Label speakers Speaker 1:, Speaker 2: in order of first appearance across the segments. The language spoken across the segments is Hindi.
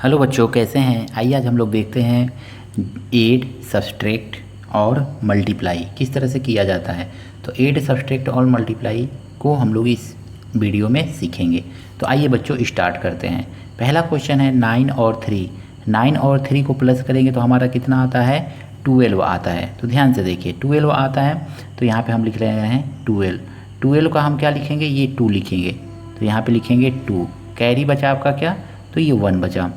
Speaker 1: हेलो बच्चों, कैसे हैं। आइए आज हम लोग देखते हैं ऐड, सब्सट्रैक्ट और मल्टीप्लाई किस तरह से किया जाता है। तो ऐड, सब्सट्रैक्ट और मल्टीप्लाई को हम लोग इस वीडियो में सीखेंगे। तो आइए बच्चों स्टार्ट करते हैं। पहला क्वेश्चन है 9 और 3। 9 और 3 को प्लस करेंगे तो हमारा कितना आता है, 12 आता है। तो ध्यान से देखिए 12 आता है, तो यहाँ पे हम लिख रहे हैं 12। 12 का हम क्या लिखेंगे, ये 2 लिखेंगे, तो यहाँ पे लिखेंगे 2। कैरी बचा आपका क्या, तो ये 1 बचा।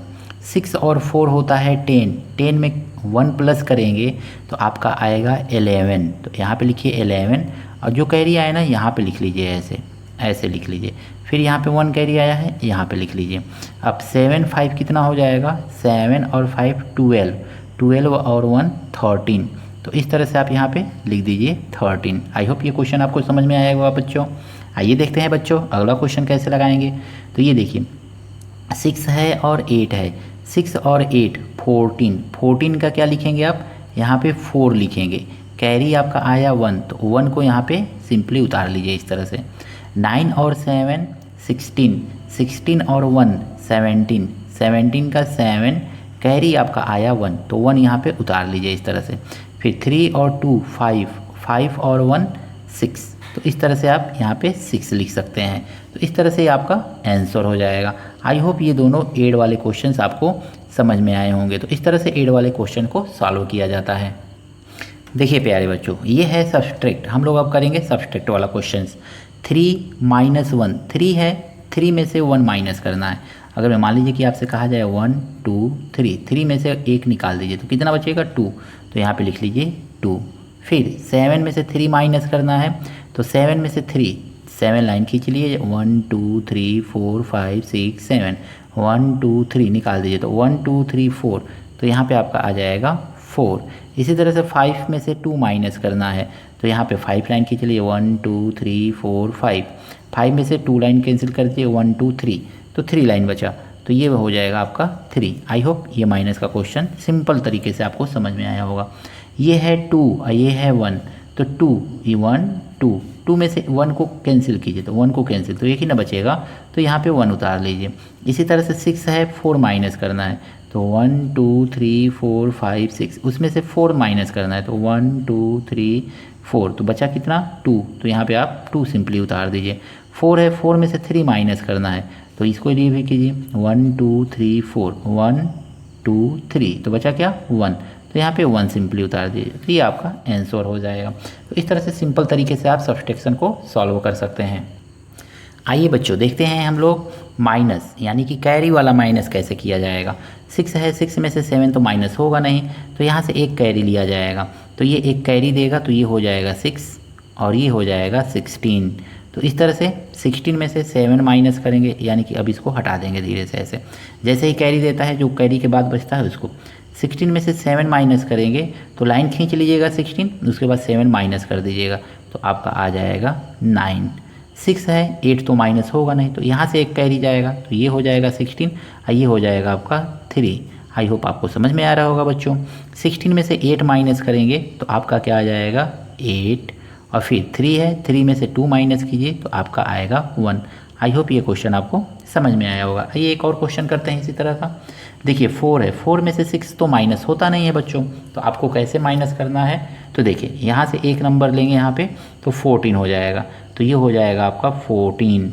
Speaker 1: 6 और 4 होता है 10। 10 में 1 प्लस करेंगे तो आपका आएगा 11। तो यहाँ पे लिखिए 11, और जो कैरी आया ना यहाँ पे लिख लीजिए, ऐसे ऐसे लिख लीजिए। फिर यहाँ पे 1 कैरी आया है, यहाँ पे लिख लीजिए। अब 7 5 कितना हो जाएगा, 7 और 5 12। 12 और 1 13। तो इस तरह से आप यहाँ पे लिख दीजिए 13। आई होप ये क्वेश्चन आपको समझ में आएगा बच्चों। आइए देखते हैं बच्चों अगला क्वेश्चन कैसे लगाएंगे। तो ये देखिए 6 है और 8 है। 6 और 8 14। 14 का क्या लिखेंगे आप, यहाँ पे 4 लिखेंगे। कैरी आपका आया 1, तो 1 को यहाँ पे सिंपली उतार लीजिए इस तरह से। 9 और 7 16। 16 और 1 17। 17 का 7, कैरी आपका आया 1, तो 1 यहाँ पे उतार लीजिए इस तरह से। फिर 3 और 2 5। 5 और 1 6। तो इस तरह से आप यहाँ पे 6 लिख सकते हैं। तो इस तरह से आपका आंसर हो जाएगा। आई होप ये दोनों ऐड वाले क्वेश्चंस आपको समझ में आए होंगे। तो इस तरह से ऐड वाले क्वेश्चन को सॉल्व किया जाता है। देखिए प्यारे बच्चों, ये है सब्सट्रैक्ट। हम लोग अब करेंगे सब्सट्रैक्ट वाला क्वेश्चंस। 3 - 1। 3 है, 3 में से 1 माइनस करना है। अगर मैं मान लीजिए कि आपसे कहा जाए 1 2 3, 3 में से 1 निकाल दीजिए तो कितना बचेगा, 2। तो यहाँ पे लिख लीजिए 2। फिर 7 में से 3 माइनस करना है, तो 7 में से 3, 7 लाइन खींच लिए, 1 2 3 4 5 6 7। 1 2 3 निकाल दीजिए तो 1 2 3 4। तो यहाँ पे आपका आ जाएगा 4। इसी तरह से 5 में से 2 माइनस करना है, तो यहाँ पे 5 लाइन खींच लिए, 1 2 3 4 5। 5 में से 2 लाइन कैंसिल कर दिए, 1 2 3, तो 3 लाइन बचा, तो ये हो जाएगा आपका 3। आई होप ये माइनस का क्वेश्चन सिंपल तरीके से आपको समझ में आया होगा। ये है 2 और ये है 1, तो 2 ये 1 2, 2 में से 1 को कैंसिल कीजिए, तो 1 को कैंसिल, तो एक ही ना बचेगा, तो यहाँ पे 1 उतार लीजिए। इसी तरह से 6 है, 4 माइनस करना है, तो 1 2 3 4 5 6, उसमें से 4 माइनस करना है, तो 1 2 3 4, तो बचा कितना 2, तो यहाँ पे आप 2 सिंपली उतार दीजिए। 4 है, 4 में से 3 माइनस करना है, तो इसको लिए भी कीजिए, 1 2 3 4, 1 2 3, तो बचा क्या 1, तो यहाँ पे 1 सिंपली उतार दीजिए, तो ये आपका आंसर हो जाएगा। तो इस तरह से सिंपल तरीके से आप सब्सट्रैक्शन को सॉल्व कर सकते हैं। आइए बच्चों देखते हैं हम लोग माइनस, यानी कि कैरी वाला माइनस कैसे किया जाएगा। 6 है, 6 में से 7 तो माइनस होगा नहीं, तो यहाँ से एक कैरी लिया जाएगा, तो ये एक कैरी देगा, तो ये हो जाएगा 6 और ये हो जाएगा 16। तो इस तरह से 16 में से 7 माइनस करेंगे, यानी कि अब इसको हटा देंगे धीरे से ऐसे। जैसे ही कैरी देता है, जो कैरी के बाद बचता है उसको 16 में से 7 माइनस करेंगे, तो लाइन खींच लीजिएगा 16, उसके बाद 7 माइनस कर दीजिएगा, तो आपका आ जाएगा 9। 6 है, 8 तो माइनस होगा नहीं, तो यहाँ से एक कैरी जाएगा, तो ये हो जाएगा 16 और ये हो जाएगा आपका 3। आई होप आपको समझ में आ रहा होगा बच्चों। 16 में से 8 माइनस करेंगे तो आपका क्या आ जाएगा 8, और फिर 3 है, 3 में से 2 माइनस कीजिए तो आपका आएगा 1। आई होप ये क्वेश्चन आपको समझ में आया होगा। आइए एक और क्वेश्चन करते हैं इसी तरह का। देखिए 4 है, 4 में से 6 तो माइनस होता नहीं है बच्चों, तो आपको कैसे माइनस करना है, तो देखिए यहाँ से एक नंबर लेंगे यहाँ पे, तो 14 हो जाएगा, तो ये हो जाएगा आपका 14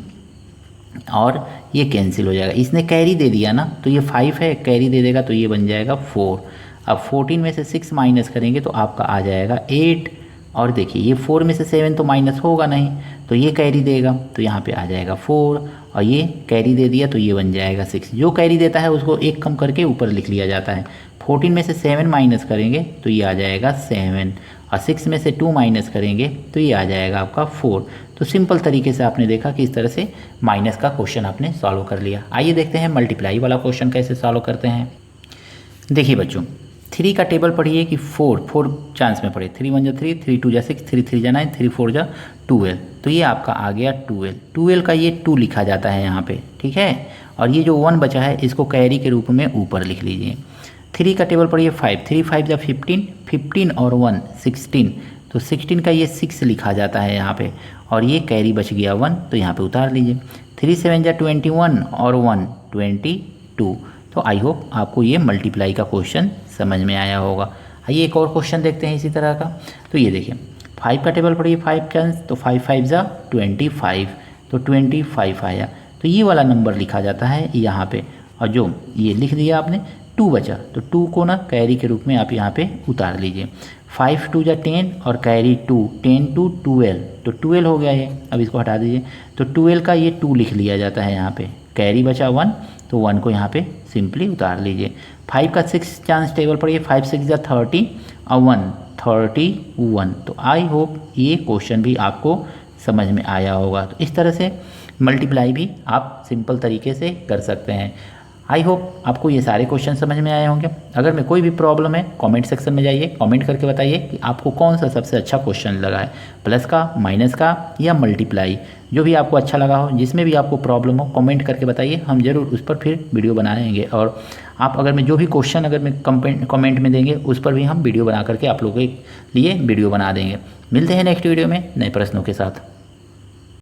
Speaker 1: और ये कैंसिल हो जाएगा। इसने कैरी दे दिया ना, तो ये 5 है, कैरी दे देगा तो ये बन जाएगा 4। अब 14 में से 6 माइनस करेंगे तो आपका आ जाएगा 8, और देखिए ये 4 में से 7 तो माइनस होगा नहीं, तो ये कैरी देगा, तो यहाँ पे आ जाएगा 4, और ये कैरी दे दिया तो ये बन जाएगा 6। जो कैरी देता है उसको एक कम करके ऊपर लिख लिया जाता है। 14 में से 7 माइनस करेंगे तो ये आ जाएगा 7, और 6 में से 2 माइनस करेंगे तो ये आ जाएगा आपका 4। तो सिंपल तरीके से आपने देखा कि इस तरह से माइनस का क्वेश्चन आपने सॉल्व कर लिया। आइए देखते हैं मल्टीप्लाई वाला क्वेश्चन कैसे सॉल्व करते हैं। देखिए बच्चों 3 का टेबल पढ़िए कि 4 चांस में पढ़े, 3 1 3, 3 2 6, 3 3 9, 3 4 12, तो ये आपका आ गया 12। 12 का ये 2 लिखा जाता है यहाँ पे, ठीक है, और ये जो 1 बचा है इसको कैरी के रूप में ऊपर लिख लीजिए। 3 का टेबल पढ़िए 5, 3 5 15, 15 और 1 16, तो 16 का ये 6 लिखा जाता है यहाँ पे, और ये कैरी बच गया 1, तो यहाँ पे उतार लीजिए। 3 7 21 और 1 22, तो आई होप आपको ये मल्टीप्लाई का क्वेश्चन समझ में आया होगा। आइए एक और क्वेश्चन देखते हैं इसी तरह का। तो ये देखिए 5 का टेबल पढ़िए, 5 चांस, तो 5 5 जा 25, तो 25 आया। तो ये वाला नंबर लिखा जाता है यहाँ पे, और जो ये लिख दिया आपने 2 बचा, तो 2 को ना कैरी के रूप में आप यहाँ पे उतार लीजिए। 5 2 जा 10 और कैरी 2, 10 2 12, तो 12 हो गया ये। अब इसको हटा दीजिए, तो 12 का ये 2 लिख लिया जाता है यहाँ पे, कैरी बचा 1, तो 1 को यहाँ पे सिंपली उतार लीजिए। 5 का 6 चांस टेबल पढ़िए, 5 6 जा 30 और 1 31। तो आई होप ये क्वेश्चन भी आपको समझ में आया होगा। तो इस तरह से मल्टीप्लाई भी आप सिंपल तरीके से कर सकते हैं। आई होप आपको ये सारे क्वेश्चन समझ में आए होंगे। अगर में कोई भी प्रॉब्लम है कमेंट सेक्शन में जाइए, कमेंट करके बताइए कि आपको कौन सा सबसे अच्छा क्वेश्चन लगा है, प्लस का, माइनस का या मल्टीप्लाई, जो भी आपको अच्छा लगा हो, जिसमें भी आपको प्रॉब्लम हो कमेंट करके बताइए, हम ज़रूर उस पर फिर वीडियो बनाएंगे। और आप अगर मैं जो भी क्वेश्चन अगर मैं कमेंट में देंगे उस पर भी हम वीडियो बना करके आप लोगों के लिए वीडियो बना देंगे। मिलते हैं नेक्स्ट वीडियो में नए प्रश्नों के साथ।